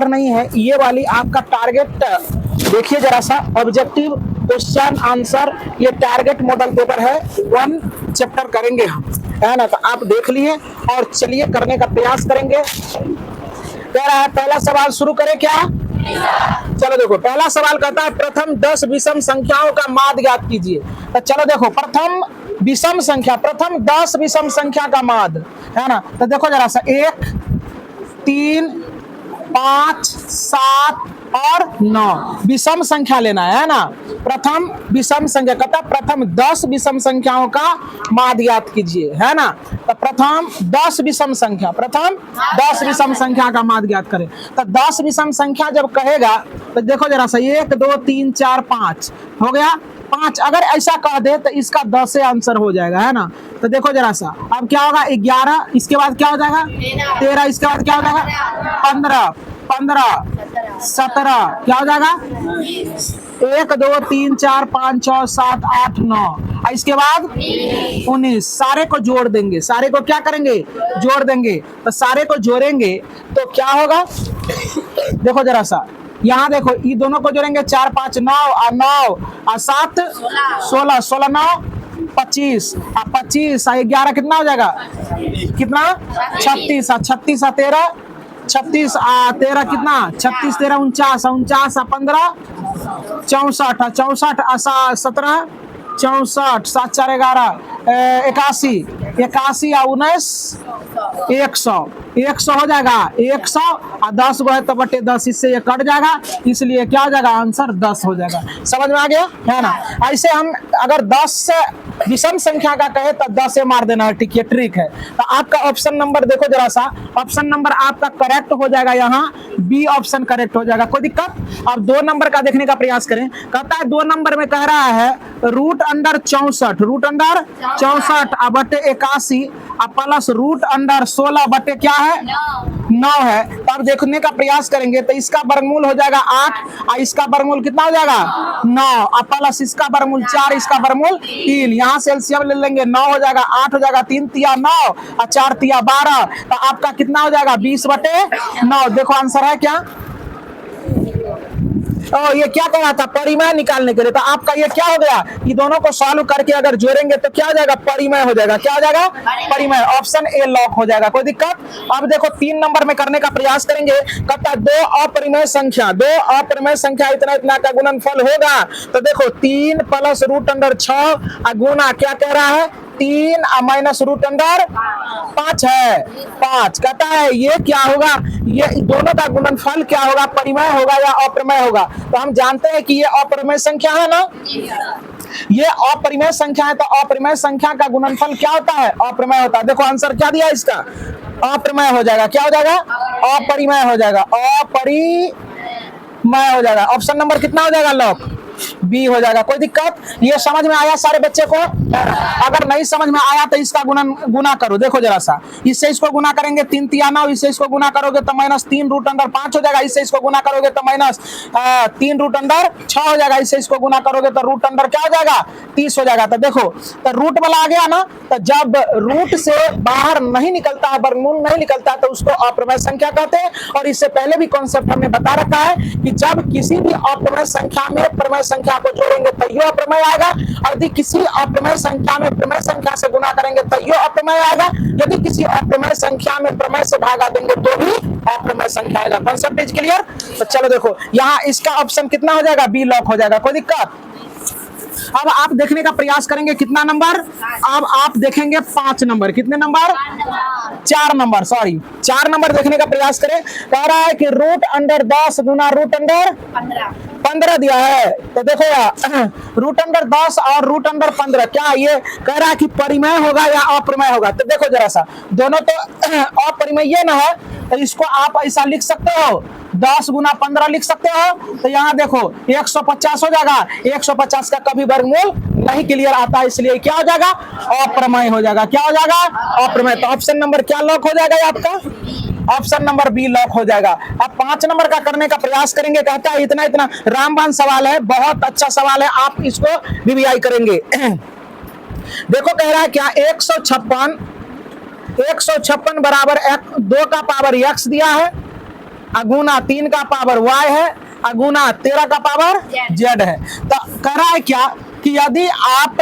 नहीं है, ये वाली आपका टारगेट देखिए जरा सा, ऑब्जेक्टिव क्वेश्चन आंसर, ये टारगेट मॉडल पेपर है, 1 चैप्टर करेंगे हम, है ना। तो आप देख लिए और चलिए करने का प्रयास करेंगे। कह रहा है पहला सवाल शुरू करें क्या? चलो देखो, पहला सवाल कहता है प्रथम 10 विषम संख्याओं का माध्य ज्ञात कीजिए। तो चलो देखो, प्रथम विषम संख्या, प्रथम 10 विषम संख्या का माध्य, है ना। तो देखो जरा सा, 1 3 5 7 और 9 विषम संख्या लेना है ना। प्रथम विषम संख्या कहता प्रथम 10 विषम संख्याओं का माध्य ज्ञात कीजिए, है ना। तो प्रथम 10 विषम संख्या, प्रथम 10 विषम संख्या का माध्य ज्ञात करें। तो 10 विषम संख्या जब कहेगा तो देखो जरा सा, 1 2 3 4 5 हो गया, 5 अगर ऐसा कह दे तो इसका 10 से आंसर हो जाएगा, है ना। तो देखो जरा सा, अब क्या होगा, 11, इसके बाद क्या हो जाएगा 13, इसके बाद क्या हो जाएगा 15 17, क्या हो जाएगा 1 2 3 4 5 6 7 8 9, इसके बाद 19। सारे को जोड़ देंगे, सारे को क्या करेंगे, जोड़ देंगे। तो सारे को जोड़ेंगे तो क्या होगा, देखो जरा सा, यहाँ देखो, ये दोनों को जोड़ेंगे, 4 5 9 और 9 और 7 16, 16 9 25 और 25 और 11 कितना हो जाएगा, कितना 36 और 36 और 13, 36 और 13 कितना, 36 13 49 और 49 और 15 64 और 64 और 17 64, 7 4 11 81 81 और 19 100 हो जाएगा, 100 और 10 गो है तो बटे 10, इससे ये कट जाएगा, इसलिए क्या हो जाएगा, आंसर 10 हो जाएगा। समझ में आ गया, है ना। ऐसे हम अगर 10 से विषम संख्या का कहे तो 10 से मार देना है, ठीक है, ट्रिक है। तो आपका ऑप्शन नंबर देखो जरा सा, ऑप्शन नंबर आपका करेक्ट हो जाएगा, यहाँ बी ऑप्शन करेक्ट हो जाएगा, कोई दिक्कत। अब 2 नंबर का देखने का प्रयास करें। कहता है 2 नंबर में कह रहा है रूट अंडर 64, रूट अंडर 64 बटे 81 प्लस रूट अंडर 16 बटे क्या है 9 है। तब देखने का प्रयास करेंगे तो इसका वर्गमूल हो जाएगा 8 और इसका वर्गमूल कितना हो जाएगा 9 प्लस इसका वर्गमूल 4, इसका वर्गमूल 3। यहाँ से एलसीएम ले लेंगे, 9 हो जाएगा, 8 हो जाएगा, 3 तिया 9 और 4 तिया 12, तो आपका कितना हो जाएगा 20 बटे 9। देखो आंसर है क्या। और ये क्या कह रहा था, परिमेय निकालने के लिए। तो आपका ये क्या हो गया, ये दोनों को सॉल्व करके अगर जोड़ेंगे तो क्या हो जाएगा, परिमेय हो जाएगा। क्या हो जाएगा, परिमेय। ऑप्शन ए लॉक हो जाएगा, कोई दिक्कत। अब देखो 3 नंबर में करने का प्रयास करेंगे। कहता है 2 अपरिमेय संख्या, 2 अपरिमेय संख्या इतना इतना का गुणनफल होगा। तो देखो 3 प्लस रूट अंडर 6 गुना क्या कह रहा है 3 माइनस रूट अंडर 5 है 5। कहता है ये क्या होगा, ये दोनों का गुणनफल क्या होगा, परिमेय होगा या अपरिमेय होगा। तो हम जानते हैं कि ये अपरिमेय संख्या है ना, ये अपरिमेय संख्या है। तो अपरिमेय संख्या का गुणनफल क्या होता है, अपरिमेय होता है। देखो आंसर क्या दिया इसका, अपरिमेय हो जाएगा। क्या हो जाएगा, अपरिमेय हो जाएगा, अपरिमेय हो जाएगा। ऑप्शन नंबर कितना हो जाएगा, लॉक बी हो जाएगा। कोई दिक्कत, ये समझ में आया सारे बच्चे को। अगर नहीं समझ में आया तो इसका गुना करो। देखो जरा सा, इससे इसको गुना करेंगे 3 तिया 9, इससे इसको गुना करोगे तो माइनस 3 रूट अंडर 5 हो जाएगा, इससे इसको गुना करोगे तो माइनस 3 रूट अंडर 6 हो जाएगा, इससे इसको गुना करोगे तो रूट अंडर क्या हो जाएगा 30 हो जाएगा। तो देखो तो रूट वाला आ गया ना, तो जब रूट से बाहर नहीं निकलता है, वर्गमूल नहीं निकलता है, तो उसको अपरिमेय संख्या कहते हैं। और इससे पहले भी कॉन्सेप्ट हमने बता रखा है कि जब किसी भी अपरिमेय संख्या में परिमेय संख्या को जोड़ेंगे तो यो अपरिमेय आएगा, और यदि किसी अपरिमेय संख्या में परिमेय संख्या से गुना करेंगे तो यो अपरिमेय आएगा, यदि किसी अपरिमेय संख्या में परिमेय से भागा देंगे तो भी अपरिमेय संख्या आएगा। Concept is clear. तो चलो देखो, यहाँ इसका ऑप्शन कितना हो जाएगा, बी लॉक हो जाएगा। कोई दिक्कत। अब आप देखने का प्रयास करेंगे कितना नंबर, अब आप देखेंगे 5 नंबर। कितने नंबर, 4 नंबर, सॉरी 4 नंबर देखने का प्रयास करें। कह रहा है कि रूट अंडर 10 गुना रूट अंडर 15 दिया है। तो देखो यार, रूट अंडर 10 और रूट अंडर 15, क्या ये कह रहा है कि परिमेय होगा या अपरिमेय होगा। तो देखो जरा सा, दोनों तो अपरिमेय ना है, तो इसको आप ऐसा लिख सकते हो, 10 गुना 15 लिख सकते हो। तो यहाँ देखो 150 हो जाएगा, 150 का कभी वर्गमूल नहीं क्लियर आता, इसलिए क्या हो जाएगा, अपरिमेय हो जाएगा। क्या हो जाएगा, अपरिमेय। तो ऑप्शन नंबर क्या लॉक हो जाएगा आपका, ऑप्शन नंबर बी लॉक हो जाएगा। अब 5 नंबर का करने का प्रयास करेंगे। कहता है इतना इतना रामबाण सवाल है, बहुत अच्छा सवाल है, आप इसको वीवीआई करेंगे। देखो कह रहा है क्या, 156 बराबर 2 का पावर x दिया है, अगुना 3 का पावर y है, अगुना 13 का पावर z है। तो कह रहा है क्या कि यदि आप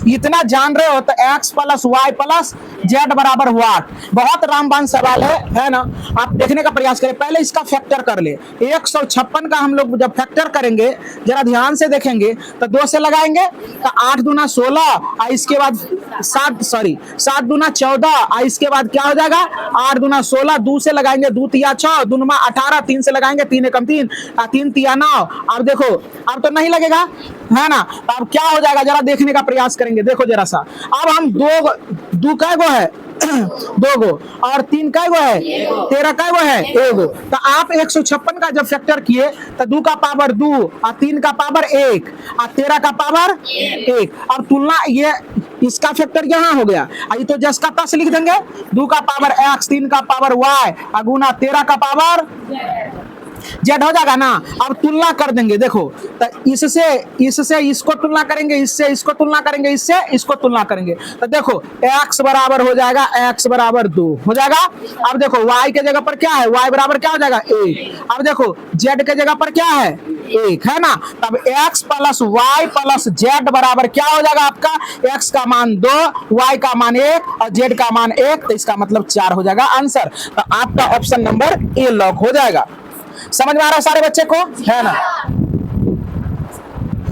इतना जान रहे हो तो x plus y plus z बराबर व्हाट। बहुत रामबान सवाल है ना। आप देखने का प्रयास करें, पहले इसका फैक्टर कर ले। 156 का हम लोग जब फैक्टर करेंगे, जरा ध्यान से देखेंगे तो 2 से लगाएंगे तो 8 दूना 16 और इसके बाद 7 दूना 14 और इसके बाद क्या हो जाएगा 8 दूना 16, 2 से लगाएंगे 2 तिया 6, दूनमा 18, 3 से लगाएंगे 3 एकम 3, 3 तिया 9। अब देखो अब तो नहीं लगेगा है ना। तो अब क्या हो जाएगा जरा देखने का प्रयास करेंगे, देखो जरा सा। अब हम दो कै गो है 2 गो और 3 कै गो है 13 कै गो है 1 गो। तो आप 156 का जब फैक्टर किए तो 2 का पावर 2 और 3 का पावर 1 और 13 का पावर 1 और तुलना ये इसका फैक्टर यहाँ हो गया। ये तो जस का तस लिख देंगे, 2 का पावर x, 3 का पावर y अगुना 13 का पावर जेड हो जाएगा ना। अब तुलना कर देंगे, देखो तो इससे इसको तुलना करेंगे, इससे इसको तुलना करेंगे, इससे इसको तुलना करेंगे तो देखो x बराबर हो जाएगा x बराबर 2 हो जाएगा। अब देखो y के जगह पर क्या है, y बराबर क्या हो जाएगा 1। अब देखो z के जगह पर क्या है 1 है ना। तब x plus y plus z बराबर क्या हो जाएगा आपका, x का मान 2, y का मान 1 और z का मान 1, तो इसका मतलब 4 हो जाएगा आंसर। तो आपका ऑप्शन नंबर ए लॉक हो जाएगा। समझ में आ रहा है सारे बच्चे को, है ना।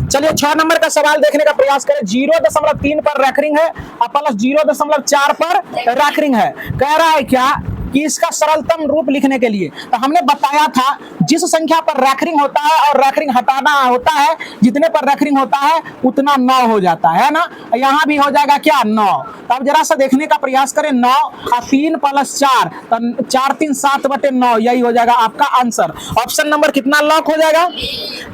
चलिए 6 नंबर का सवाल देखने का प्रयास करें। 0.3 पर रैकरिंग है और प्लस 0.4 पर रैकरिंग है। कह रहा है क्या कि इसका सरलतम रूप लिखने के लिए तो हमने बताया था जिस संख्या पर रैकरिंग होता है और रैकरिंग हटाना होता है, जितने पर रैकरिंग होता है उतना 9 हो जाता है ना। यहाँ भी हो जाएगा क्या 9। तो अब जरा सा देखने का प्रयास करें, 9 और 3 प्लस 4 तो 4 3 7/9, यही हो जाएगा आपका आंसर। ऑप्शन नंबर कितना लॉक हो जाएगा,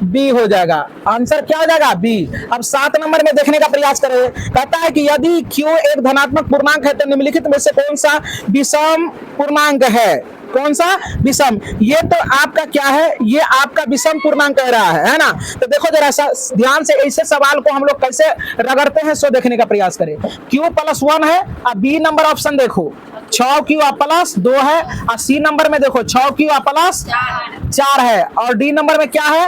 बी हो जाएगा। आंसर क्या हो जाएगा बी। अब 7 नंबर में देखने का प्रयास करें, कहता है कि यदि q एक धनात्मक पूर्णांक है तो निम्नलिखित में से कौन सा विषम पूर्णांक है। कौन सा विषम, ये तो आपका क्या है, ये आपका विषम पूर्णांक कह रहा है ना। तो देखो जरा सा ध्यान से, ऐसे सवाल को हम लोग कैसे रगड़ते हैं सो देखने का प्रयास करें। q प्लस 1 है और बी नंबर ऑप्शन देखो 6q प्लस 2 है और सी नंबर में देखो 6q प्लस 4 है और डी नंबर में क्या है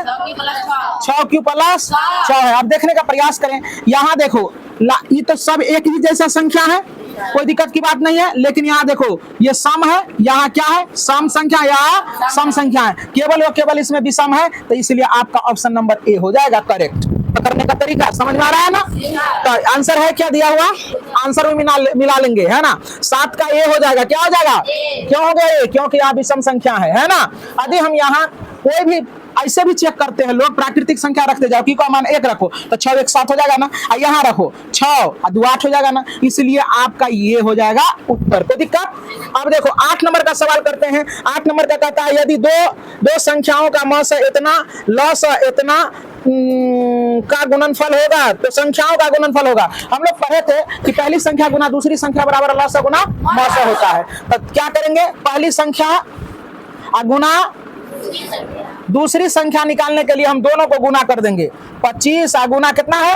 6q प्लस 6 है। अब देखने का प्रयास करें, यहाँ देखो ये तो सब एक ही जैसा संख्या है, कोई दिक्कत की बात नहीं है। लेकिन यहाँ देखो ये सम है, यहाँ क्या है सम संख्या, यहाँ सम संख्या है, केवल और केवल इसमें विषम है। तो इसलिए आपका ऑप्शन नंबर ए हो जाएगा करेक्ट। करने का तरीका समझ में आ रहा है ना। तो आंसर है क्या दिया हुआ, आंसर में मिला लेंगे है ना। 7 का ए हो जाएगा, क्या हो जाएगा क्यों हो गया ए, क्योंकि यहाँ विषम संख्या है ना। यदि हम यहाँ कोई भी ऐसे भी चेक करते हैं लोग, प्राकृतिक संख्या रखते जाओ, की का मान 1 रखो तो 6 1 7 हो जाएगा ना, और यहाँ रखो 6 और 2 8 हो जाएगा ना। इसलिए आपका ये हो जाएगा उत्तर। कोई दिक्कत। अब देखो 8 नंबर का सवाल करते हैं। 8 नंबर का कहता है यदि दो संख्याओं का मौसा इतना लॉस इतना का गुणनफल होगा तो संख्याओं का गुणनफल होगा। हम लोग पढ़े थे कि पहली संख्या गुना दूसरी संख्या बराबर लॉस गुना मौसा होता है। तो क्या करेंगे, पहली संख्या गुना दूसरी संख्या निकालने के लिए हम दोनों को गुना कर देंगे। 25 गुना कितना है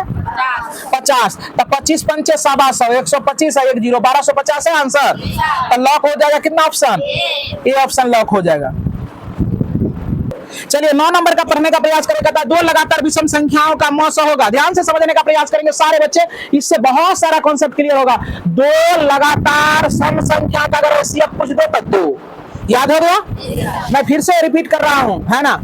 50, तो 25 पंचे 125, 125 1 0 1250 है आंसर। तो लॉक हो जाएगा कितना ऑप्शन, ए ऑप्शन लॉक हो जाएगा। चलिए 9 नंबर का पढ़ने का प्रयास करेगा। 2 लगातार विषम संख्याओं का मौसा होगा। ध्यान से समझने का प्रयास करेंगे सारे बच्चे, इससे बहुत सारा कॉन्सेप्ट क्लियर होगा। 2 लगातार सम संख्या का अगर एचसीएफ पूछ दो तो 2 याद हो गया। मैं फिर से रिपीट कर रहा हूं है ना।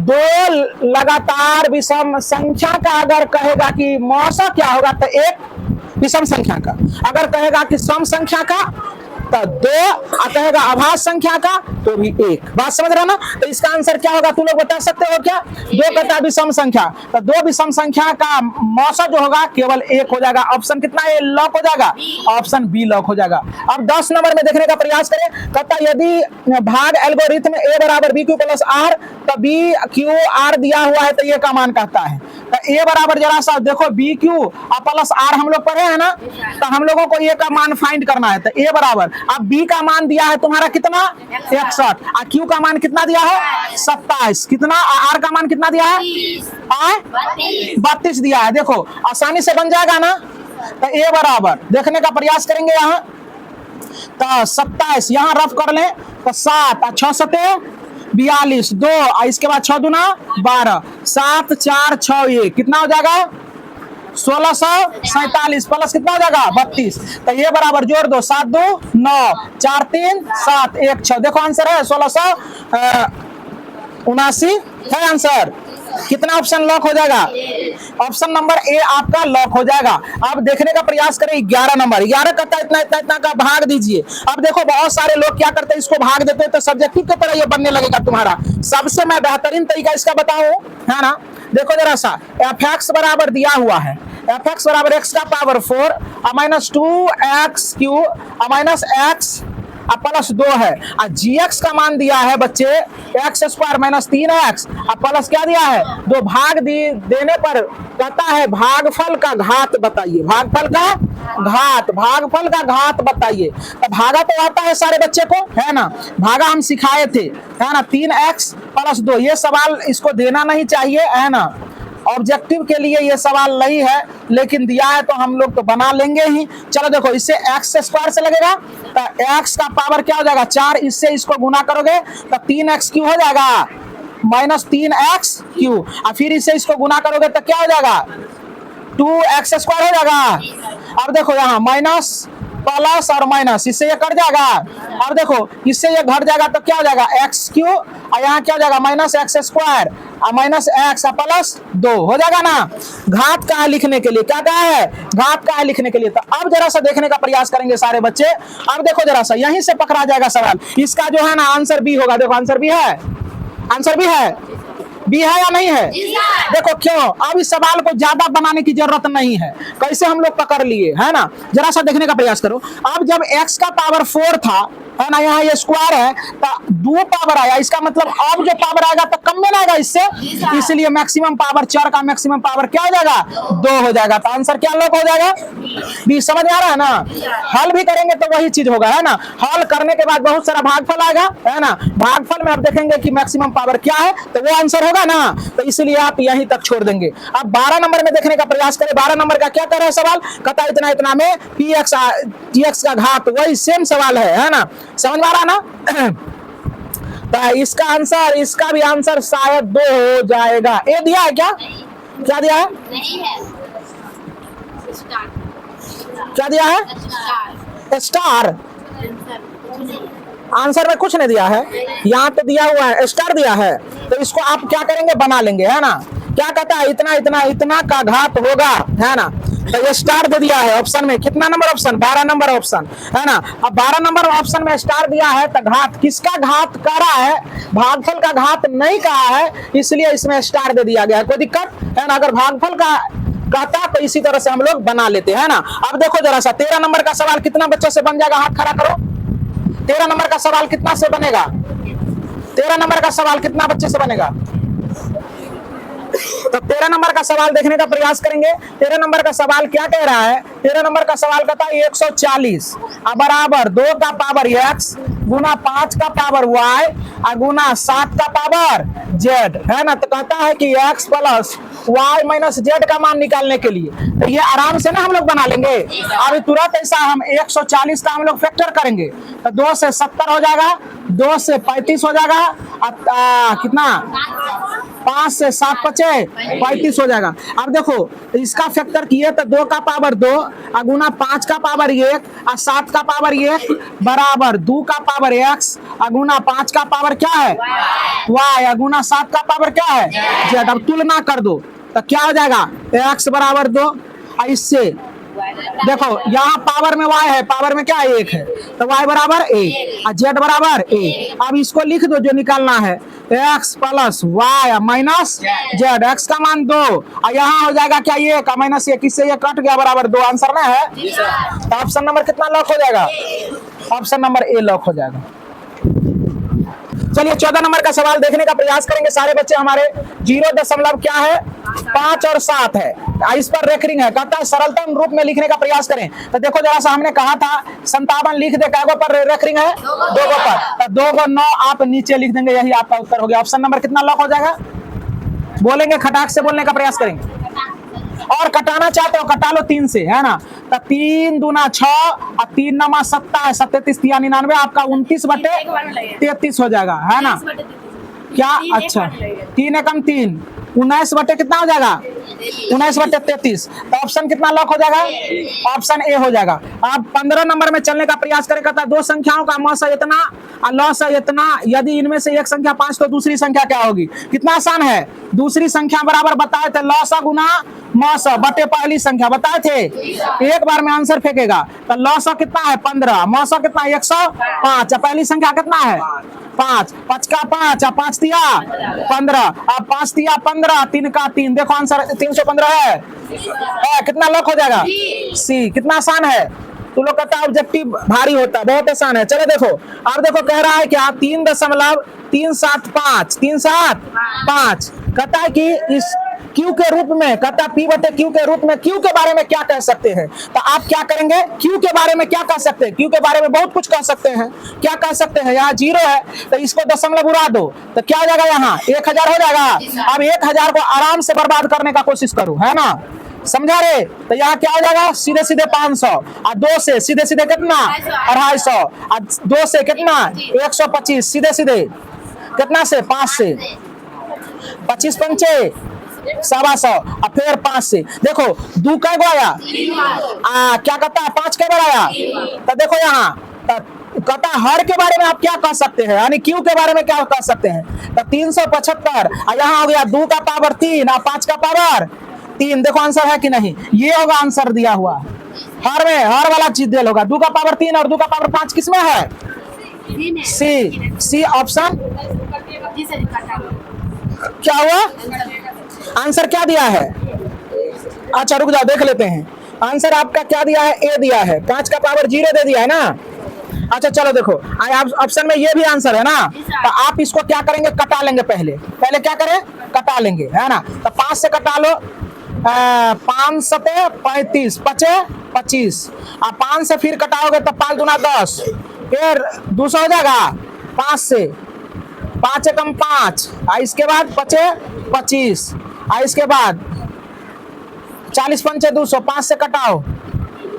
2 लगातार विषम संख्या का अगर कहेगा कि मौसा क्या होगा तो 1 विषम संख्या का, अगर कहेगा कि सम संख्या का तो 2, और कहेगा अभाज्य संख्या का तो भी 1। बात समझ रहे हो ना। तो इसका आंसर क्या होगा, तुम लोग बता सकते हो क्या। 2 कहता है विषम संख्या, तो 2 विषम संख्या का मौसा जो होगा केवल 1 हो जाएगा। ऑप्शन कितना है लॉक हो जाएगा, ऑप्शन बी लॉक हो जाएगा। अब 10 नंबर में देखने का प्रयास करें। कहता यदि भाग एल्गोरिथम ए बराबर बी क्यू प्लस आर तो बी क्यू आर दिया हुआ है तो ये का मान कहता है। तो ए बराबर जरा सा देखो बी क्यू प्लस आर हम लोग पढ़े हैं ना, तो हम लोगों को ए का मान फाइंड करना है। तो ए बराबर, अब बी का मान दिया है तुम्हारा कितना 61 और क्यू का मान कितना दिया है 27, कितना आर का मान कितना दिया है 32 दिया है। देखो आसानी से बन जाएगा ना। तो ए बराबर देखने का प्रयास करेंगे यहाँ, तो 27 यहाँ रफ कर लें तो 7 और 6 7 42 2, इसके बाद 6 दूना 12, 7 4 6 1 कितना हो जाएगा 1647 प्लस कितना हो जाएगा 32। तो ये बराबर जोड़ दो 7 2 9 4 3 7 1 6। देखो आंसर है 1679 है आंसर। कितना ऑप्शन लॉक हो जाएगा? ऑप्शन नंबर ए आपका लॉक हो जाएगा। अब देखने का प्रयास करें 11 नंबर। 11 करता इतना इतना इतना का भाग दीजिए। अब देखो बहुत सारे लोग क्या करते हैं, इसको भाग देते हैं तो सब्जेक्टिव की तरह ये बनने लगेगा तुम्हारा। सबसे मैं बेहतरीन तरीका इसका बताऊं, है ना। देखो जरा सा, एफ एक्स बराबर दिया हुआ है, एफ एक्स बराबर एक्स का power 4 minus 2x³ minus x plus 2 है। जी एक्स का मान दिया है बच्चे x² माइनस 3x प्लस क्या दिया है 2। भाग देने पर कहता है भागफल का घात बताइए, भागफल का घात, भागफल का घात बताइए। तो भागा तो आता है सारे बच्चे को, है ना, भागा हम सिखाए थे, है ना। 3x प्लस 2 ये सवाल इसको देना नहीं चाहिए, है ना। ऑब्जेक्टिव के लिए ये सवाल नहीं है, लेकिन दिया है तो हम लोग तो बना लेंगे ही। चलो देखो, इससे x² से लगेगा तो x का पावर क्या हो जाएगा 4, इससे इसको गुना करोगे तो 3x³ हो जाएगा माइनस 3x³ और फिर इससे इसको गुना करोगे तो क्या हो जाएगा 2x² हो जाएगा। अब देखो यहाँ माइनस प्लस और माइनस, इससे ये कट जाएगा। अब देखो इससे ये घट जाएगा तो क्या हो जाएगा x³ और यहाँ क्या हो जाएगा माइनस x² और माइनस x प्लस 2 हो जाएगा ना। घात का है लिखने के लिए, क्या कहा है घात का है लिखने के लिए। तो अब जरा सा देखने का प्रयास करेंगे सारे बच्चे। अब देखो जरा सा, यहीं से पकड़ा जाएगा सवाल। इसका जो है ना आंसर बी होगा। देखो आंसर बी है, आंसर बी है, बी है या नहीं है? देखो क्यों, अब इस सवाल को ज्यादा बनाने की जरूरत नहीं है, कैसे हम लोग पकड़ लिए, है ना। जरा सा देखने का प्रयास करो। अब जब x का पावर 4 था, है ना, यहाँ ये स्क्वायर है तो 2 पावर आया, इसका मतलब अब जो पावर आएगा तो कम में आएगा इससे, इसलिए मैक्सिमम पावर 4 का मैक्सिमम पावर क्या हो जाएगा 2 हो जाएगा। तो आंसर क्या लोग हो जाएगा बी। समझ में आ रहा है ना। हल भी करेंगे तो वही चीज होगा, है ना। हल करने के बाद बहुत सारा भागफल आएगा, है ना। भागफल में आप देखेंगे कि मैक्सिमम पावर क्या है तो वो आंसर होगा ना। तो इसलिए आप यहीं तक छोड़ देंगे। अब 12 नंबर में देखने का प्रयास करें। 12 नंबर का क्या कर रहा है सवाल, कहता इतना इतना में px का घात, वही सेम सवाल है ना। समझ में आ रहा ना। तो इसका आंसर, इसका भी आंसर शायद 2 हो जाएगा। ए दिया है क्या, क्या दिया है, नहीं है, क्या दिया है स्टार। आंसर में कुछ नहीं दिया है, यहाँ पे दिया हुआ है स्टार दिया है। तो इसको आप क्या करेंगे बना लेंगे, है ना। क्या कहता है इतना इतना इतना का घात होगा, है ना। तो ये स्टार दे दिया है ऑप्शन में। कितना नंबर ऑप्शन 12 नंबर ऑप्शन, है ना। अब 12 नंबर ऑप्शन में स्टार दिया है तो घात किसका घात कर रहा है, भागफल का घात नहीं कहा है, इसलिए इसमें स्टार दे दिया गया है। कोई दिक्कत है ना। अगर भागफल का कहता तो इसी तरह से हम लोग बना लेते हैं ना। अब देखो जरा सा 13 नंबर का सवाल कितना बच्चों से बन जाएगा, हाथ खड़ा करो। 13 नंबर का सवाल कितना से बनेगा, 13 नंबर का सवाल कितना बच्चे से बनेगा। तो 13 नंबर का सवाल देखने का प्रयास करेंगे। 13 नंबर का सवाल क्या कह रहा है, 13 नंबर का सवाल कहता है 140 बराबर 2 का पावर x गुना 5 का पावर y और गुना 7 का पावर z, है ना। तो कहता है कि x plus y minus z का मान निकालने के लिए तो ये आराम से ना हम लोग बना लेंगे। अभी तुरंत ऐसा हम 140 का हम लोग फैक्टर करेंगे तो 2 से 70 हो जाएगा, 2 से 35 हो जाएगा, कितना 5 से 7 बचे 35 हो जाएगा। अब देखो इसका फैक्टर किए तो 2 का पावर 2 गुना 5 का पावर 1 और 7 का पावर 1 बराबर 2 का पावर x गुना 5 का पावर क्या है y गुना 7 का पावर क्या है z। अब तुलना कर दो तो क्या हो जाएगा x बराबर 2 और इससे देखो यहाँ पावर में y है, पावर में क्या 1 है तो y बराबर 1 और z बराबर 1। अब इसको लिख दो जो निकालना है x plus y minus z, x का मान 2 और यहाँ हो जाएगा क्या 1 माइनस 1, इससे ये कट गया बराबर 2। आंसर ना है तो ऑप्शन नंबर कितना लॉक हो जाएगा, ऑप्शन नंबर ए लॉक हो जाएगा। चलिए 14 नंबर का सवाल देखने का प्रयास करेंगे सारे बच्चे हमारे। 0 क्या है 5 और 7 है, इस पर रेकरिंग है। कहता है सरलतम रूप में लिखने का प्रयास करें। तो देखो जरा सा हमने कहा था 57 लिख दे, कैगो पर रेकरिंग है 2 गो पर, तो 2 गो 9 आप नीचे लिख देंगे, यही आपका उत्तर हो गया। ऑप्शन नंबर कितना लॉक हो जाएगा, बोलेंगे खटाक से बोलने का प्रयास करेंगे। और कटाना चाहते हो कटा लो 3 से, है ना। तो 3 दूना 6 और 3 नमा 7 है 37 99 आपका 29/33 हो जाएगा, है ना। क्या? अच्छा 3 एकम 3, 19 बटे कितना हो जाएगा? 19 बटे 33। तो ऑप्शन कितना लॉक हो जाएगा? ऑप्शन ए हो जाएगा। आप 15 नंबर में चलने का प्रयास करेगा था। दो संख्याओं का मौस है इतना और लॉस है इतना, यदि इनमें से एक संख्या 5 तो दूसरी संख्या क्या होगी? कितना आसान है। दूसरी संख्या बराबर बताए थे लॉस गुना मौस बटे पहली संख्या बताए थे। एक बार में आंसर फेंकेगा। तो लॉस कितना है? 15, मौस कितना है? 105। पहली संख्या कितना है? 5, 5 का 5, 5 दिया 15, अब 5 दिया 15, 3 का 3, देखो आंसर 315 है। कितना लॉक हो जाएगा? सी। कितना आसान है। तो लोग कहता है ऑब्जेक्टिव भारी होता है, बहुत आसान है। चलो देखो, अब देखो कह रहा है क्या? 3.375, 375 कहता है कि इस क्यू के रूप में, कहता है पी बटे क्यू के रूप में क्यू के बारे में क्या कह सकते हैं? तो आप क्या करेंगे? क्यू के बारे में क्या कह सकते हैं? क्यू के बारे में बहुत कुछ कह सकते हैं। क्या कह सकते हैं? यहाँ 0 है तो इसको दशमलव उड़ा दो तो क्या हो जाएगा? यहाँ 1000 हो जाएगा। अब 1000 को आराम से बर्बाद करने का कोशिश करो, है ना, समझा रे? तो यहाँ क्या हो जाएगा? सीधे सीधे 500 और 2 से सीधे सीधे कितना? 250 और 2 से कितना? 125, सीधे सीधे कितना से? 5 से 25 पंचे 125 और फिर 5 से देखो 2 कै गो आया? क्या कहता है? 5 कै बार आया? तो देखो यहाँ कहता है हर के बारे में आप क्या कह सकते हैं, यानी क्यू के बारे में क्या कह सकते हैं? तो 375 और यहाँ हो गया 2 का पावर 3 और 5 का पावर 3। देखो आंसर है कि नहीं? ये होगा आंसर दिया हुआ। हर में हर वाला चीज दिया होगा। 2 का पावर 3 और 2 का पावर 5 किसमें है? सी। C option. क्या हुआ? आंसर क्या दिया है? अच्छा रुक जाओ देख लेते हैं। आंसर आपका क्या दिया है? ए दिया है। 5 का पावर 0 दे दिया है ना। अच्छा चलो देखो ऑप्शन में ये भी आंसर है ना। तो आप इसको क्या करेंगे? कटा लेंगे। पहले क्या करें? कटा लेंगे, है ना। तो 5 से कटा लो, 5 सते 35, 5 25 और 5 से फिर कटाओगे तो 5 दूना 10, फिर 200 हो जाएगा। 5 से 5 एकम 5 और इसके बाद 5 25 और इसके बाद 40 पंचे 200, 5 से कटाओ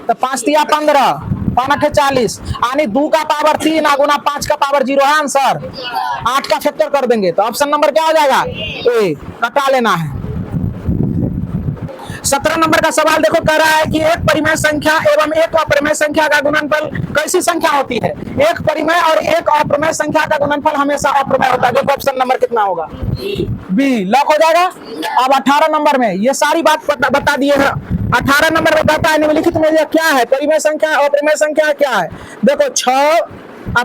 तो 5 दिया 15, 5 40 यानी 2 का पावर 3 गुना 5 का पावर 0 है आंसर। 8 का फैक्टर कर देंगे तो ऑप्शन नंबर क्या हो जाएगा? ए। कटा लेना है। 17 नंबर का सवाल देखो, कह रहा है कि एक परिमेय संख्या एवं एक अपरिमेय संख्या का गुणनफल कैसी संख्या होती है? एक परिमेय और एक अप्रमेय संख्या का गुणनफल हमेशा अप्रमेय होता है। देखो ऑप्शन नंबर कितना होगा? बी। लॉक हो जाएगा। अब 18 नंबर में ये सारी बात बता दिए हैं। 18 नंबर में कहता है निम्नलिखित में क्या है? परिमेय संख्या अप्रमेय संख्या क्या है? देखो 6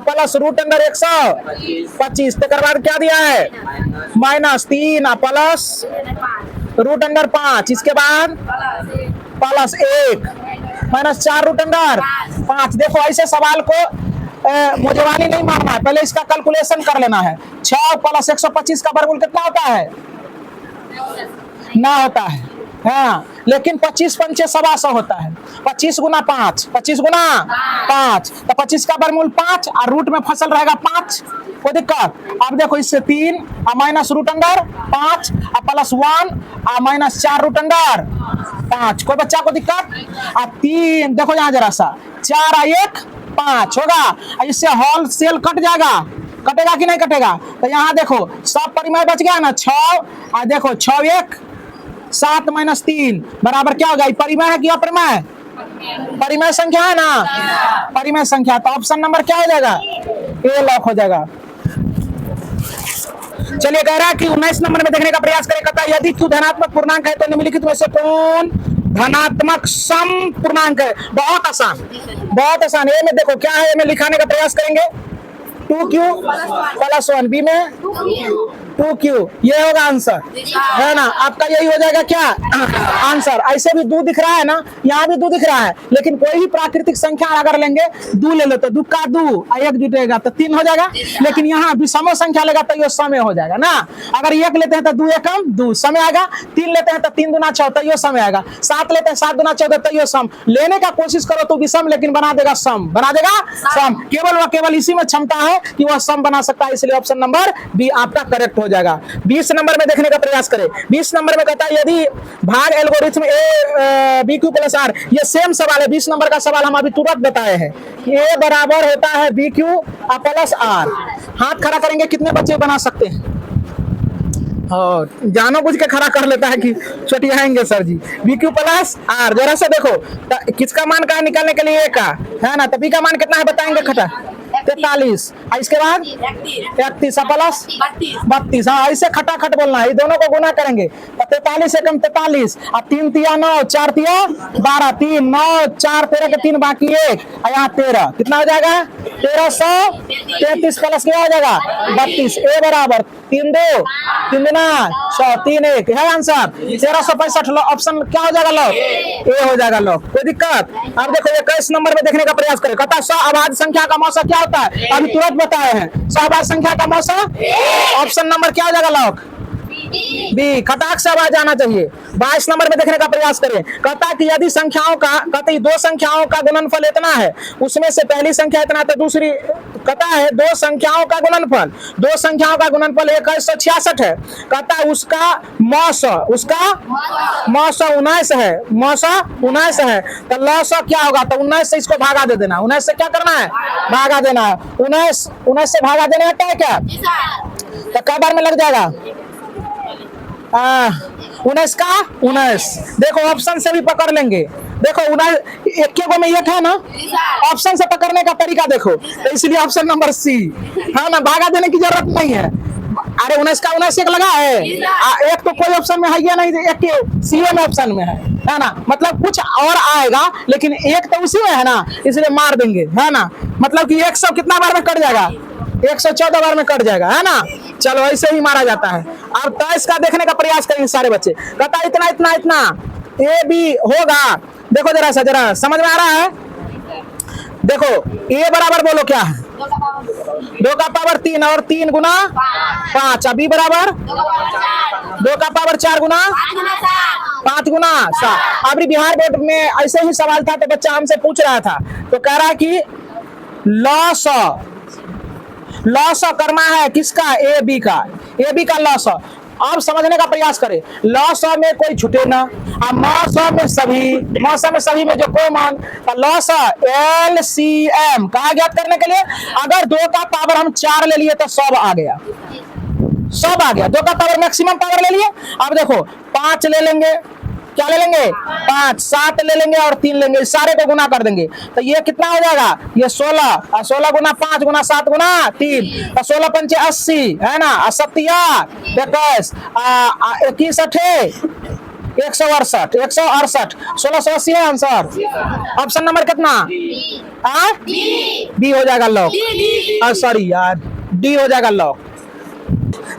प्लस रूट अंडर 125, तक बाद क्या दिया है? -3 प्लस रूट अंडर 5, इसके बाद प्लस 1 -4 रूट अंडर 5। देखो ऐसे सवाल को मुझे वाली नहीं मारना है, पहले इसका कैलकुलेशन कर लेना है। 6 प्लस 125 का वर्गमूल कितना होता है? 9 होता है। हाँ, लेकिन 25 पंचे 125 होता है। 25 गुना 5, 25 गुना 5 तो 25 का वर्गमूल 5 और रूट में फसल रहेगा 5, कोई दिक्कत? अब देखो इससे 3 और माइनस रूट अंडर 5 और प्लस 1 और -4 रूट अंडर 5, कोई बच्चा को दिक्कत? अब 3 देखो यहाँ जरा सा 4 और 1 5 होगा, इससे होल सेल कट जाएगा। कटेगा कि नहीं कटेगा? तो यहाँ देखो सब परिमेय बच गया ना। 6 और देखो 6 1 7 -3 बराबर क्या होगा? परिमेय है कि अप्रमेय? परिमेय संख्या है ना, परिमेय संख्या। तो ऑप्शन नंबर क्या हो जाएगा? ए लॉक हो जाएगा। चलिए कह रहा है कि 19 नंबर में देखने का प्रयास करें। कहता है यदि क्यू धनात्मक पूर्णांक है तो निम्नलिखित में से कौन धनात्मक सम पूर्णांक है? बहुत आसान, बहुत आसान। ए में देखो क्या है, ए में लिखाने का प्रयास करेंगे 2q प्लस 1, बी में 2q, ये होगा आंसर, है ना। आपका यही हो जाएगा क्या आंसर? ऐसे भी 2 दिख रहा है ना, यहाँ भी 2 दिख रहा है, लेकिन कोई भी प्राकृतिक संख्या अगर लेंगे 2 ले लो तो 2 का 2 और 1 जुटेगा तो 3 हो जाएगा। लेकिन यहाँ विषम संख्या लेगा तो ये समय हो जाएगा ना। अगर 1 लेते हैं तो 2 एकम 2 समय आएगा, 3 लेते हैं तो 3 दूना 6 तो ये समय आएगा, 7 लेते हैं 7 दूना 14 तो ये सम। लेने का कोशिश करो तो विषम, लेकिन बना देगा सम, बना देगा सम। केवल व केवल इसी में क्षमता है कि वह सम बना सकता है, इसलिए ऑप्शन नंबर बी आपका करेक्ट हो जाएगा। 20 नंबर में देखने का प्रयास करें। 20 नंबर में कहता है यदि भाग algorithm a b Q plus r, ये सेम सवाल है। 20 नंबर का सवाल हम अभी तुरंत बताए हैं कि ए बराबर होता है बी क्यू प्लस आर। हाथ खड़ा करेंगे कितने बच्चे बना सकते हैं? और जानो बुझ के खड़ा कर लेता है कि चटियाएंगे सर जी। बी क्यू प्लस आर, जरा से देखो किसका मान का निकालने के लिए ए का है ना, तो बी का मान कितना है बताएंगे खटा 43, और इसके बाद 31 प्लस 32। हाँ ऐसे खटाखट बोलना है, दोनों को गुना करेंगे तो 43 एकम 43 और 3 तिया 9 4 तिया 12 3 9 4 13 के 3 बाकी 1 और यहाँ 13 कितना हो जाएगा 1333 प्लस क्या हो जाएगा 32। ए बराबर 3 2 3 दूना 6 3 1 है आंसर 1365। ऑप्शन क्या हो जाएगा लॉक, ए हो जाएगा लॉक। कोई दिक्कत। अब देखो 21 नंबर में देखने का प्रयास करें। कहता है सहभाज्य संख्या का मौसा क्या होता है, अभी तुरंत बताए हैं सहभाज्य संख्या का मौसा। ऑप्शन नंबर क्या हो जाएगा लॉक, बी, खटाक से आवाज आना चाहिए। 22 नंबर में देखने का प्रयास करें। कहता है कि यदि संख्याओं का, कहते दो संख्याओं का गुणनफल इतना है, उसमें से पहली संख्या इतना तो दूसरी, कहता है दो संख्याओं का गुणनफल, दो संख्याओं का गुणनफल 166 है। कहता है उसका मौसा, उसका मौसा 19 है, मौसा 19 है, तो लौसा क्या होगा, तो 19 से इसको भागा दे देना। 19 से क्या करना है, भागा देना है। 19 से भागा देना है क्या, तो कै बार में लग जाएगा 19 का 19। देखो ऑप्शन से भी पकड़ लेंगे। देखो 19 एक गो में एक है ना, ऑप्शन से पकड़ने का तरीका देखो, तो इसलिए ऑप्शन नंबर सी है ना, भागा देने की जरूरत नहीं है। अरे 19 का 19 एक लगा है, एक तो कोई ऑप्शन में है या नहीं, एक के सी में ऑप्शन में है ना, मतलब कुछ और आएगा लेकिन एक तो उसी में है ना, इसलिए मार देंगे है ना। मतलब कि 100 कितना बार में कट जाएगा, 114 बार में कट जाएगा है ना। चलो ऐसे ही मारा जाता है। अब 23 का देखने का प्रयास करेंगे सारे बच्चे। कहता है इतना इतना इतना ए बी होगा। देखो जरा सा, जरा समझ में आ रहा है। देखो ए बराबर बोलो क्या है, 2 का पावर 3 और 3 गुना 5। बी बराबर 2 का पावर 4 गुना 5 गुना 7। अभी बिहार बोर्ड में ऐसे ही सवाल था, तो बच्चा हमसे पूछ रहा था, तो कह रहा है कि लॉस करना है किसका, ए बी का लॉस। अब समझने का प्रयास करें। लॉस में कोई छूटे ना, अब मौसम में सभी में जो कोई मान, लॉस LCM कहा ज्ञात करने के लिए, अगर 2 का पावर हम 4 ले लिए तो सब आ गया, सब आ गया। 2 का पावर मैक्सिमम पावर ले लिए। अब देखो 5 ले लेंगे, क्या ले लेंगे 5, 7 ले लेंगे और 3 लेंगे, सारे को गुना कर देंगे तो ये कितना हो जाएगा, ये 16 और 16 गुना 5 गुना 7 गुना 3 तो 16 पंचे 80 है ना, 27 21 21 168 168 1680 है आंसर। ऑप्शन नंबर कितना, बी हो जाएगा लॉक। सॉरी यार, डी हो जाएगा लॉक।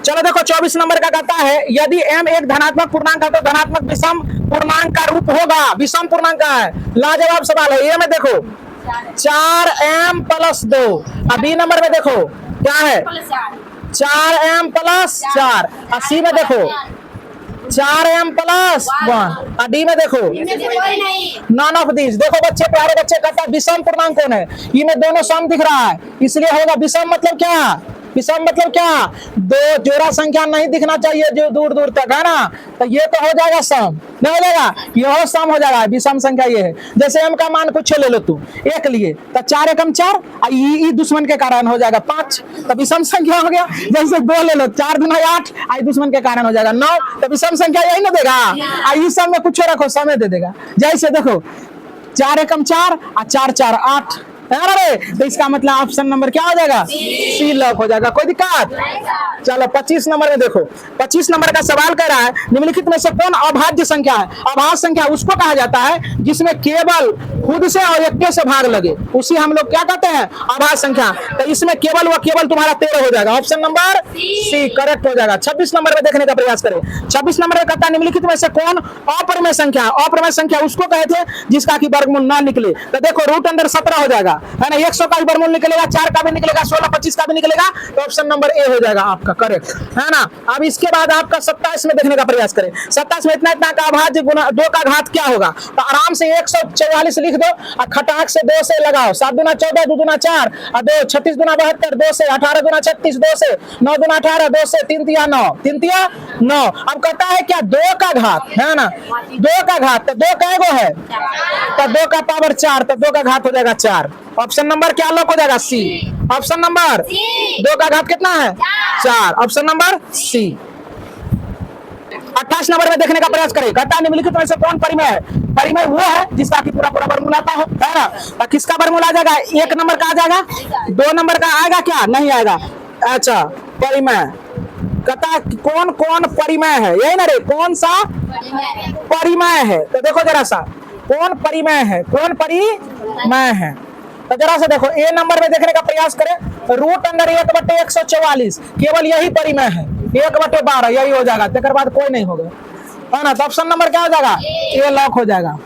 चलो देखो 24 नंबर का कहता है यदि m एक धनात्मक पूर्णांक है तो धनात्मक विषम पूर्णांक का रूप होगा। विषम पूर्णांक का है, लाजवाब सवाल है। ये में देखो 4m प्लस 2। अब बी नंबर में देखो क्या है 4m प्लस 4। सी में देखो 4m प्लस 1। डी में देखो नॉन ऑफ दिस। देखो बच्चे, प्यारे बच्चे, कहता है विषम पूर्णांक कौन है, ये में दोनों सम दिख रहा है, इसलिए होगा विषम। मतलब क्या, विषम मतलब क्या, दो जोड़ा संख्या नहीं दिखना चाहिए जो दूर दूर तक है ना, तो ये तो हो जाएगा सम, नहीं हो जाएगा, ये सम हो जाएगा। विषम संख्या ये है, जैसे m का मान कुछ ले लो तू एक लिए तो 4 एकम 4 ई दुश्मन के कारण हो जाएगा 5, तो विषम संख्या हो गया। जैसे 2 ले लो, 4 दूना 8 आई दुश्मन के कारण हो जाएगा 9, तो विषम संख्या यही ना देगा। आई सब में कुछ रखो, समय दे देगा। जैसे देखो 4 एकम 4 और 4 4 8, अरे तो इसका मतलब ऑप्शन नंबर क्या हो जाएगा, सी लॉक हो जाएगा। कोई दिक्कत। चलो 25 नंबर में देखो, 25 नंबर का सवाल कर रहा है निम्नलिखित में से कौन अभाज्य संख्या है। अभाज्य संख्या उसको कहा जाता है जिसमें केवल खुद से और एक से भाग लगे, उसी हम लोग क्या कहते हैं, अभाज्य संख्या। तो इसमें केवल व केवल तुम्हारा 13 हो जाएगा। ऑप्शन नंबर सी करेक्ट हो जाएगा। 26 नंबर में देखने का प्रयास करें। 26 नंबर में कहता है निम्नलिखित में से कौन अप्रमेय संख्या। अप्रमेय संख्या उसको कहते हैं जिसका की वर्गमूल ना निकले। तो देखो √17 हो जाएगा है ना, 100 का भी वर्गमूल निकलेगा, 4 का भी निकलेगा, 16 25 का भी निकलेगा, तो ऑप्शन नंबर ए हो जाएगा आपका करेक्ट है ना। अब इसके बाद आपका 27 में देखने का प्रयास करें। 27 में इतना का अभाज्य गुना 2 का घात क्या होगा, तो आराम से 144 लिख दो और खटाक से 2 से लगाओ। 7 दूना 14, 2 दूना 4 और 2 36 दूना 72, 2 से 18 दूना 36, 2 से 9 दूना 18, 2 से 3 तिया 9, 3 तिया 9। अब कहता है क्या 2 का घात है ना, 2 का घात, तो 2 कै गो है, तो 2 का पावर 4, तो 2 का घात हो जाएगा 4। ऑप्शन नंबर क्या लॉक हो जाएगा, सी। ऑप्शन नंबर 2 का घात कितना है 4, ऑप्शन नंबर सी। 5 नंबर में देखने का प्रयास करें। कहता है निम्नलिखित में से कौन परिमेय है? परिमेय वो है जिसका कि पूरा पूरा वर्गमूल आता है ना। तो किसका वर्गमूल आ जाएगा? 1 नंबर का आ जाएगा, 2 नंबर का आएगा क्या? नहीं आएगा। अच्छा, परिमेय कहता कौन कौन परिमेय है, यही ना रे, कौन सा परिमेय है? तो देखो जरा सा, कौन परिमेय है, कौन परिमेय है? तो जरा सा देखो, ए नंबर में देखने का प्रयास करें। √1/144 केवल यही परिमेय है। 1/12 यही हो जाएगा, तेकर बाद कोई नहीं होगा, है ना। तो ऑप्शन नंबर क्या हो जाएगा? ए लॉक हो जाएगा।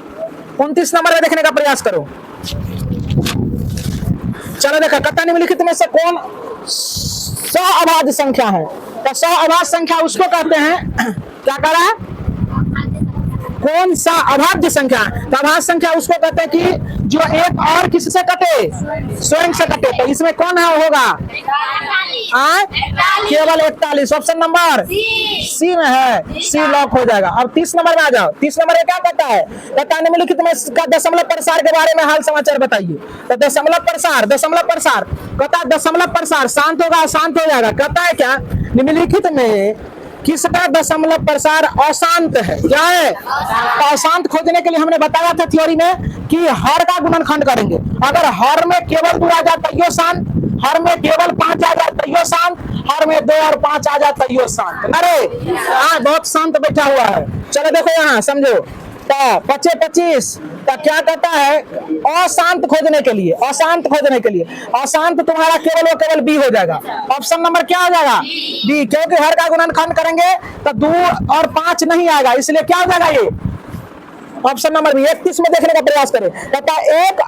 29 नंबर में देखने का प्रयास करो। चलो देखो, कथा निम्नलिखित में से कौन सअभाज्य संख्या है? तो सअभाज्य संख्या उसको कहते हैं, क्या कह रहा है? कौन सा अभाज्य संख्या? तो अभाज्य संख्या उसको कहते हैं कि जो एक और किससे कटे? स्वयं से कटे। तो इसमें कौन है होगा? केवल 41। ऑप्शन नंबर सी में है, सी लॉक हो जाएगा। अब 30 नंबर में आ जाओ। 30 नंबर में क्या कहता है? कहता है निम्नलिखित में का दशमलव प्रसार के बारे में हाल समाचार बताइए। तो दशमलव प्रसार कहता है दशमलव प्रसार शांत होगा, शांत हो जाएगा। कहता है क्या? निम्नलिखित में किसका दशमलव प्रसार अशांत है? क्या है? अशांत खोजने के लिए हमने बताया था थ्योरी में कि हर का गुणनखंड करेंगे। अगर हर में केवल 2 आ जाए तैयो शांत, हर में केवल 5 आ जाए तैयो शांत, हर में 2 और 5 आ जाए तैयो शांत। अरे हाँ, बहुत शांत बैठा हुआ है। चलो देखो यहाँ समझो, 25 तो क्या कहता है? अशांत खोजने के लिए, अशांत खोजने के लिए, अशांत तुम्हारा केवल बी हो जाएगा। ऑप्शन नंबर क्या हो जाएगा? बी, क्योंकि हर का गुणनखंड करेंगे तो 2 और 5 नहीं आएगा, इसलिए क्या हो जाएगा ये? Option number B. 31 में देखने का प्रयास करें। कहता है एक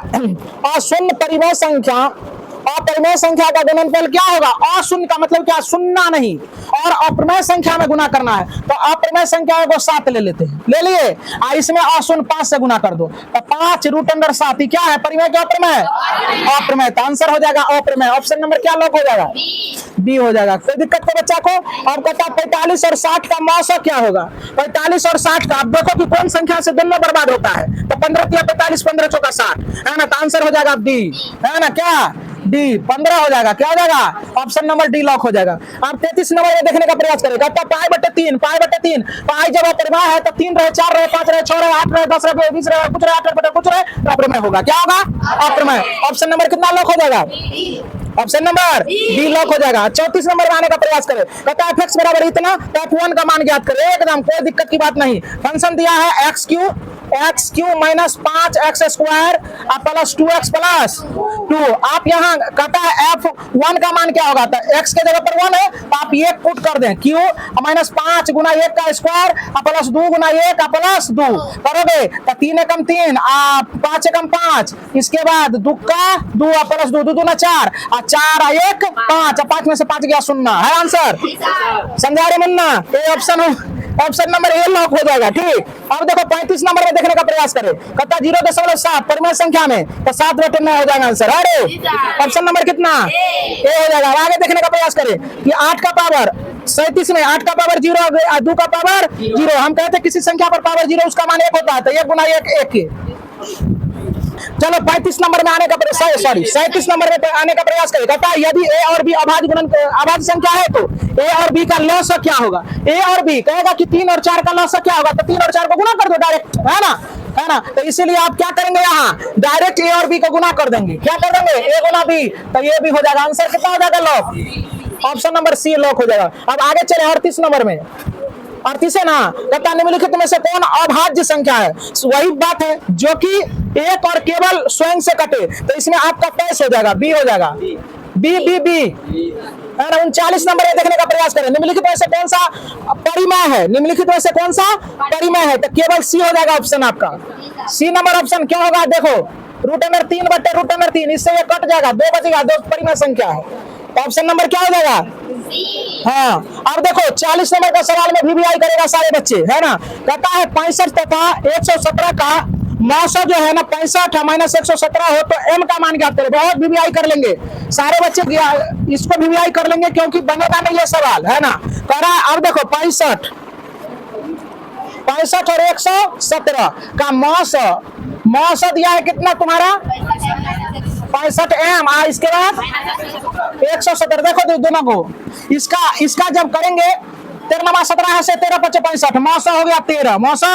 अशून्य परिमेय संख्या, अपरिमेय संख्या का गुणनफल क्या होगा? अशून्य का मतलब क्या? सुन्ना नहीं, और अपरिमेय संख्या में गुना करना है। तो अपरिमेय संख्या को 7 ले लेते हैं, ले लिए, इसमें अशून्य 5 से गुना कर दो। तो 5 √7 क्या है? परिमेय क्या अपरिमेय? अपरिमेय। तो आंसर हो जाएगा अपरिमेय। ऑप्शन नंबर क्या लॉक हो जाएगा? बी हो जाएगा। कोई दिक्कत को बच्चा को? अब कहता है 45 और 60 का मौसा क्या होगा? 45 और 60 का, अब देखो कि कौन संख्या से दोनों बर्बाद होता है। तो 15 × 45, 15 × 4 = 60, है ना। तो आंसर हो जाएगा डी, है ना। क्या? डी, 15 हो जाएगा। क्या हो जाएगा? ऑप्शन नंबर डी लॉक हो जाएगा। अब 33 नंबर में देखने का प्रयास करेगा। तो π/3, पाई जब अपरिमेय है तो 3 रहे, 4 रहे, 5 रहे, 6 रहे, 8 रहे, 10 रहे, 20 रहे, कुछ रहे, 8 रहे, कुछ रहे, तो अपरिमेय होगा। क्या होगा? अपरिमेय। ऑप्शन नंबर कितना लॉक हो जाएगा? ऑप्शन नंबर डी लॉक हो जाएगा। 34 नंबर में आने का प्रयास करें। कहता है f(x) बराबर इतना, तो f(1) का मान ज्ञात करें। एकदम कोई दिक्कत की बात नहीं। फंक्शन दिया है x³ - 5x² प्लस 2x + 2। आप यहाँ कहता है f(1) का मान क्या होगा? तो x के जगह पर 1 है, तो आप ये पुट कर दें, q - 5 × 1 का स्क्वायर प्लस 2 × 1 + 2 करोगे तो 3 × 3 5 × 5, इसके बाद 2 का 2 प्लस 2, 2 दूना 4, 4 और 1 5, 5 में से 5 गया 0, है आंसर। समझा रहे मुन्ना? ये ऑप्शन नंबर ए लॉक हो जाएगा। ठीक, अब देखो 35 नंबर में देखने का प्रयास करें। कहता 0.7 परिमेय संख्या में, तो 7/9 हो जाएगा आंसर। अरे ऑप्शन नंबर कितना? ए हो जाएगा। आगे देखने का प्रयास करें कि 8 का पावर 37 में 8 का पावर 0, 2 का पावर 0। हम कहते हैं किसी संख्या पर पावर 0 उसका मान 1 होता है, तो 1 × 1 1। चलो 35 नंबर में आने का 37 नंबर में आने का प्रयास करें। कहता है यदि ए और बी अभाज्य संख्या है तो ए और बी का लॉग क्या होगा? ए और बी कहेगा कि 3 और 4 का लॉग क्या होगा? तो 3 और 4 को गुना कर दो डायरेक्ट, है ना। तो इसीलिए आप क्या करेंगे? यहाँ डायरेक्ट ए और बी को गुना कर देंगे। क्या कर देंगे? ए गुना बी, तो ये भी हो जाएगा। आंसर कितना हो जाएगा? Lock. Option number C lock हो जाएगा। अब आगे चले 38 नंबर में। 38 है ना। कहता निम्नलिखित में से कौन अभाज्य संख्या है? वही बात है जो कि एक और केवल स्वयं से कटे, तो इसमें आपका पैस हो जाएगा, बी हो जाएगा। बी है ना। 39 नंबर में देखने का प्रयास करें। निम्नलिखित में से कौन सा परिमेय है? निम्नलिखित में से कौन सा परिमेय है? तो केवल सी हो जाएगा ऑप्शन आपका। सी नंबर ऑप्शन क्या होगा? देखो √3/√3, इससे ये कट जाएगा, 2 बचेगा, 2 परिमेय संख्या है। तो ऑप्शन नंबर क्या हो जाएगा? हाँ। अब देखो 40 नंबर का सवाल में VVI करेगा सारे बच्चे, है ना। कहता है 65 तथा 117 का मौसा जो है ना 65 - 117 हो तो m का मान ज्ञात करें। बहुत VVI कर लेंगे सारे बच्चे, इसको VVI कर लेंगे क्योंकि बनेगा नहीं ये सवाल, है ना। कह रहा है अब देखो 65 और 117 का मौसा दिया है कितना तुम्हारा? 65 m, इसके बाद 117। देखो दोनों को, इसका जब करेंगे 13 नमा 17 है से 13 5 65 मौसा हो गया 13 मौसा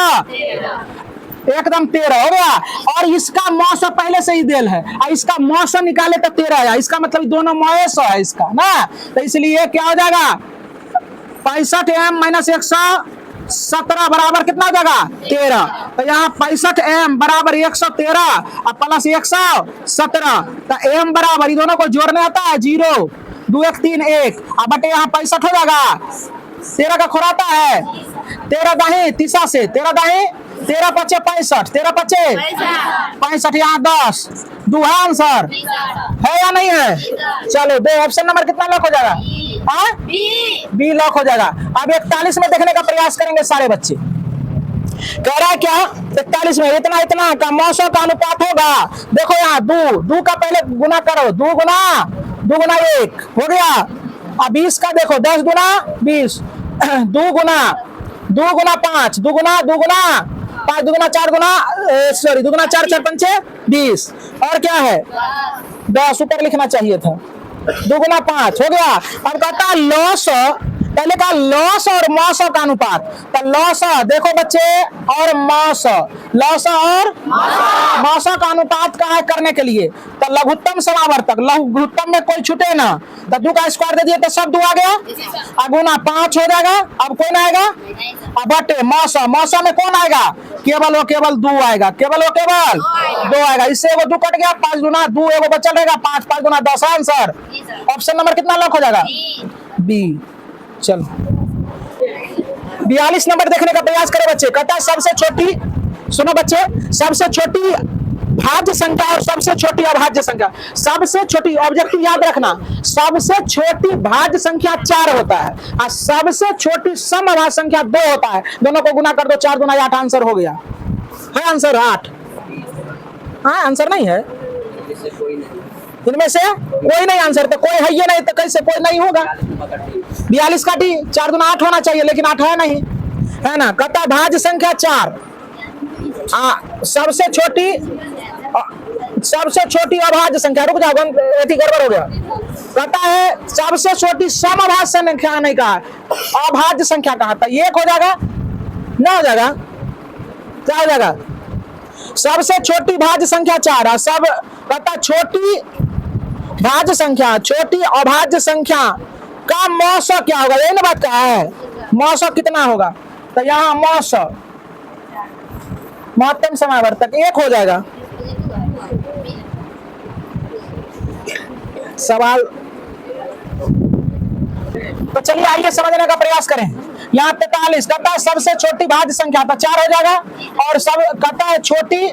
एकदम 13 हो गया। और इसका मौसा पहले से ही देल है और इसका मौसा निकाले तो 13 आया, इसका मतलब दोनों मौसो है इसका ना, तो इसलिए क्या हो जाएगा 65m माइनस 117 बराबर कितना हो जाएगा 13। तो यहाँ 65m बराबर 113 और प्लस 117, तो m बराबर ये दोनों को जोड़ने आता है 0 2 1 3 1 अब बटे यहाँ 65 हो जाएगा। 13 का खोराता है 13 दाही तीसरा से 13 दाही 13 5 65 13 5 65 यहाँ 10 2 है आंसर है या नहीं है। चलो दो ऑप्शन नंबर कितना लॉक हो जाएगा बी लॉक हो जाएगा। अब 41 में देखने का प्रयास करेंगे सारे बच्चे। कह रहा है क्या 41 में इतना इतना का मौसम का अनुपात होगा। देखो यहाँ दो का पहले गुना करो 2 गुना 1 हो गया। अब 20 का देखो 10 गुना 20 2 गुना 5 2 गुना 5 2 गुना 4 गुना सॉरी 2 गुना 4 4 5 20 और क्या है 10 ऊपर लिखना चाहिए था 2 गुना 5 हो गया। अब कहता है लॉस, पहले का लॉस और मौसम का अनुपात, तो लॉस देखो बच्चे और मौसम का अनुपात का है करने के लिए, तो लघुत्तम समावर्तक लघुत्तम में कोई छूटे ना, तो 2 का स्क्वायर दे दिए तो सब 2 आ गया। अब गुना 5 हो जाएगा। अब कौन आएगा अब बटे मौसम में कौन आएगा केवल 2 आएगा, केवल 2 आएगा। इससे एगो 2 कट गया 5 गुना 2 एगो बचल रहेगा 5 5 गुना 10 आंसर। ऑप्शन नंबर कितना लॉक हो जाएगा बी। चलो 42 नंबर देखने का प्रयास करें बच्चे। कहता है सबसे छोटी, सुनो बच्चे, सबसे छोटी भाज्य संख्या और सबसे छोटी अभाज्य संख्या। सबसे छोटी ऑब्जेक्टिव याद रखना, सबसे छोटी भाज्य संख्या 4 होता है और सबसे छोटी समअभाज्य संख्या 2 होता है। दोनों को गुना कर दो 4 गुना 8 आंसर हो गया है आंसर 8। हाँ आंसर नहीं है इनमें से कोई नहीं आंसर, तो कोई है ये नहीं तो कैसे कोई नहीं होगा। 42 का डी 4 गुना 8 होना चाहिए लेकिन 8 है नहीं है ना। कहता भाज्य संख्या 4 सबसे छोटी अभाज्य संख्या, रुक जाओ गड़बड़ हो गया। कहता है सबसे छोटी समअभाज्य संख्या नहीं कहा अभाज्य संख्या कहा था, 1 हो जाएगा ना हो जाएगा क्या हो जाएगा। सबसे छोटी भाज्य संख्या 4 है, सब कहता छोटी भाज्य संख्या छोटी अभाज्य संख्या का मौसम क्या होगा, यही ना बात कहा है मौसम कितना होगा। तो यहाँ मौसम महत्तम समावर्तक 1 हो जाएगा। सवाल तो चलिए आइए समझने का प्रयास करें। यहाँ 43 कहता है सबसे छोटी भाज्य संख्या तो 4 हो जाएगा और सब कहता है छोटी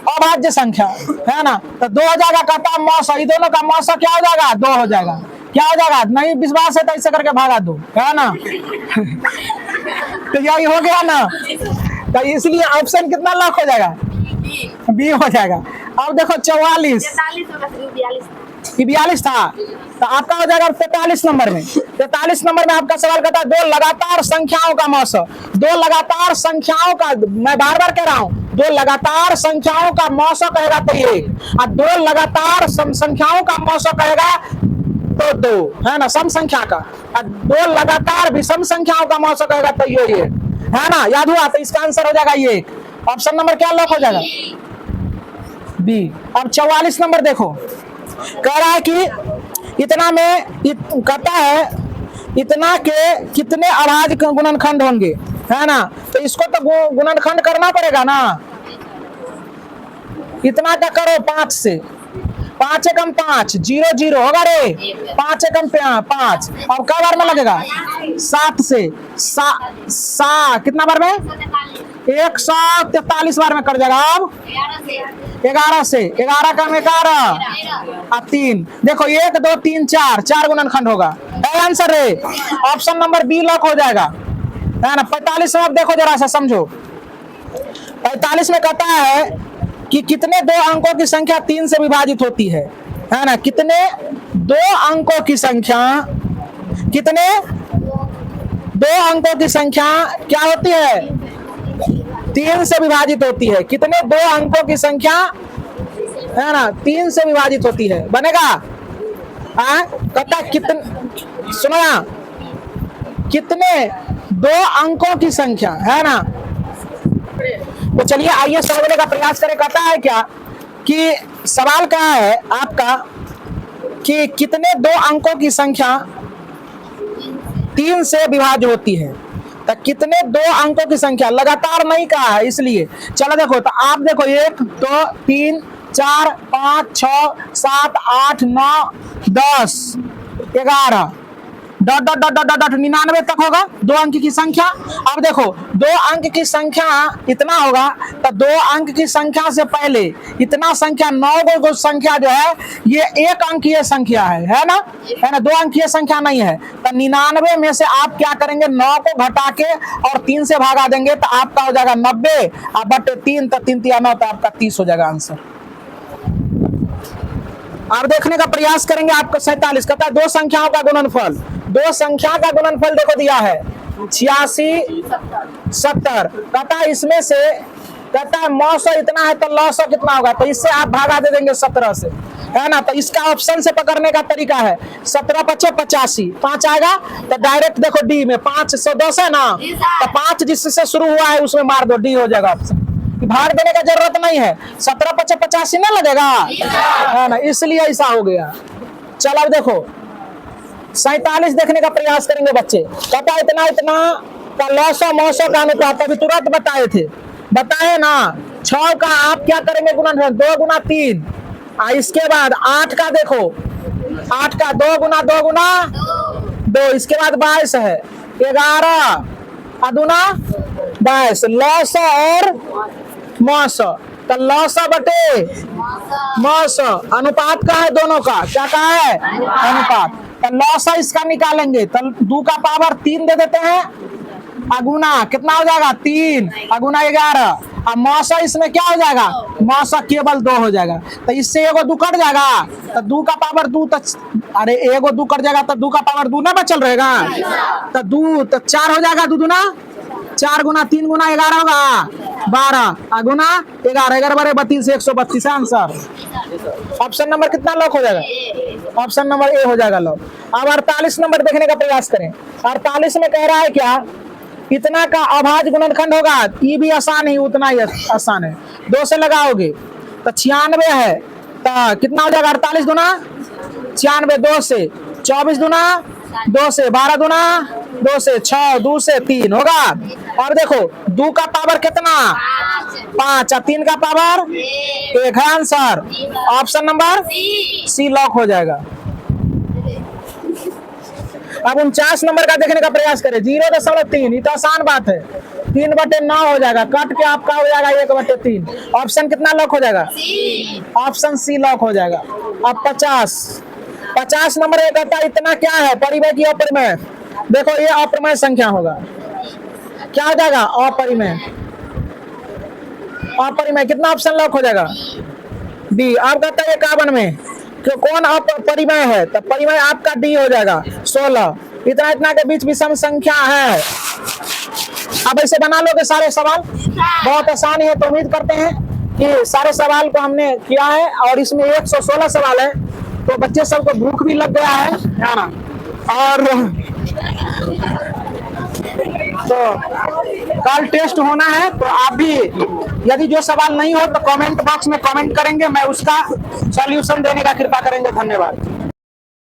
अभाज्य संख्या है ना, तो 2 हो जाएगा। कहता है मौसम, दोनों का मौसम क्या हो जाएगा 2 हो जाएगा। क्या हो जाएगा नहीं विश्वास है तो ऐसे करके भागा दो है ना तो यही हो गया ना, तो इसलिए ऑप्शन कितना लॉक हो जाएगा बी हो जाएगा। अब देखो 44 42 था तो आपका हो जाएगा 43 नंबर में। 43 नंबर में आपका सवाल कहता है 2 लगातार संख्याओं का मौसम, 2 लगातार संख्याओं का, मैं बार बार कह रहा हूँ 2 लगातार संख्याओं का मौसम कहेगा तो 1 और 2 लगातार संख्याओं का मौसम कहेगा तो 2 है ना सम संख्या का, और 2 लगातार विषम संख्याओं का मौसम कहेगा तो ये है ना। याद हुआ तो इसका आंसर हो जाएगा ये। ऑप्शन नंबर क्या लॉक हो जाएगा बी। अब 44 नंबर देखो, कह रहा है कि इतना में कहता है इतना के कितने अभाज्य गुणनखंड होंगे है ना, तो इसको तो गुणनखंड करना पड़ेगा ना। इतना का करो 5 से, 5 एकम 5 0 0 होगा रे, 5 एकम 5 और क्या बार में लगेगा 7 से कितना बार में 143 बार में कर जाएगा। अब 11 से 11 का 11 और 3 देखो 1 2 3 4 गुणनखंड होगा है आंसर रे। ऑप्शन नंबर बी लॉक हो जाएगा है ना। 45 में अब देखो जरा सा समझो, 45 में कहता है कि कितने 2 अंकों की संख्या 3 से विभाजित होती है ना। कितने 2 अंकों की संख्या, कितने 2 अंकों की संख्या क्या होती है 3 से विभाजित होती है। कितने 2 अंकों की संख्या है ना 3 से विभाजित होती है, बनेगा कहता कितने, सुनो ना कितने दो अंकों की संख्या, है ना। तो चलिए आइए समझने का प्रयास करें। कहता है क्या कि सवाल क्या है आपका कि कितने दो अंकों की संख्या 3 से विभाज्य होती है। तो कितने दो अंकों की संख्या लगातार नहीं कहा है, इसलिए चलो देखो। तो आप देखो 1 2 3 4 5 6 7 8 9 10 11 dot dot dot dot dot 99 तक होगा दो अंक की संख्या। अब देखो दो अंक की संख्या इतना होगा, तो दो अंक की संख्या से पहले इतना संख्या 9 को संख्या जो है ये एक अंकीय संख्या है ना, है ना, दो अंकीय संख्या नहीं है। तो 99 में से आप क्या करेंगे, 9 को घटा के और 3 से भागा देंगे, तो आपका हो जाएगा 90 बटे 3, तो 3 3 9, तो आपका 30 हो जाएगा आंसर। अब देखने का प्रयास करेंगे आपको 47 कहता है दो संख्याओं का गुणनफल। दो संख्या का गुणनफल देखो दिया है 86 70। कहता है इसमें से कहता है 900 इतना है, तो 900 कितना होगा, तो इससे आप भागा दे देंगे 17 से, है ना। तो इसका ऑप्शन से पकड़ने का तरीका है 17 × 5 = 85, 5 आएगा तो डायरेक्ट देखो डी में 5 से 10 है ना, तो 5 जिससे शुरू हुआ है उसमें मार दो, डी हो जाएगा ऑप्शन। भाग देने का जरूरत नहीं है, 17 × 5 = 85 ना लगेगा, है ना, इसलिए ऐसा हो गया। चलो अब देखो 47 देखने का प्रयास करेंगे बच्चे। कहता है इतना इतना का 900 का अनुपात अभी तुरंत बताए ना। 6 का आप क्या करेंगे गुणनफल 2 × 3, इसके बाद 8 का देखो 8 का 2 × 2, इसके बाद 22 है 11 अदुना 22, 900 और 900, तो 900 बटे 900 अनुपात का है दोनों का, क्या कहा है अनुपात। तो 900 इसका निकालेंगे तो 2 का पावर 3 दे देते हैं, अगुना कितना हो जाएगा 3 अगुना 11, अब 900 इसमें क्या हो जाएगा 900 केवल 2 हो जाएगा, तो इससे एगो 2 कट जाएगा, तो 2 का पावर 2, तो अरे एगो 2 कट जाएगा तो 2 का पावर 2 ना बचल रहेगा, तो 2 तो 4 हो जाएगा, 2 दूना 4 गुना 3 गुना 11 होगा 12 अगुना 11, 11 बारे 32, 132 आंसर। ऑप्शन नंबर कितना लॉक हो जाएगा, ऑप्शन नंबर ए हो जाएगा लॉक। अब 48 नंबर देखने का प्रयास करें। 48 में कह रहा है क्या इतना का अभाज्य गुणनखंड होगा, ये भी आसान ही उतना ही आसान है, 2 से लगाओगे तो 96 है, तो कितना हो जाएगा 48 गुना 96, 2 से 24 गुना 2 से 12 गुना 2 से 6, 2 से 3 होगा। और देखो 2 का पावर कितना 5 और 3 का पावर 1 है answer. Option number C lock हो जाएगा। अब 49 नंबर का देखने का प्रयास करें। 0.3, ये तो आसान बात है, 3/9 हो जाएगा, कट के आपका हो जाएगा 1/3। ऑप्शन कितना लॉक हो जाएगा, ऑप्शन सी लॉक हो जाएगा। अब 50 नंबर ये कहता है इतना क्या है परिमेय की अपरिमेय। देखो ये अपरिमेय संख्या होगा, क्या हो जाएगा अपरिमेय, अपरिमेय कितना ऑप्शन लॉक हो जाएगा बी। आप कहता है 51 में कौन अपरिमेय है, तो परिमेय आपका डी हो जाएगा 16। इतना इतना के बीच विषम संख्या है। अब ऐसे बना लोगे सारे सवाल, बहुत आसान है। तो उम्मीद करते हैं कि सारे सवाल को हमने किया है, और इसमें 116 सवाल है, तो बच्चे सबको भूख भी लग गया है ना। और तो कल टेस्ट होना है, तो आप भी यदि जो सवाल नहीं हो तो कमेंट बॉक्स में कमेंट करेंगे, मैं उसका सॉल्यूशन देने का कृपा करेंगे। धन्यवाद।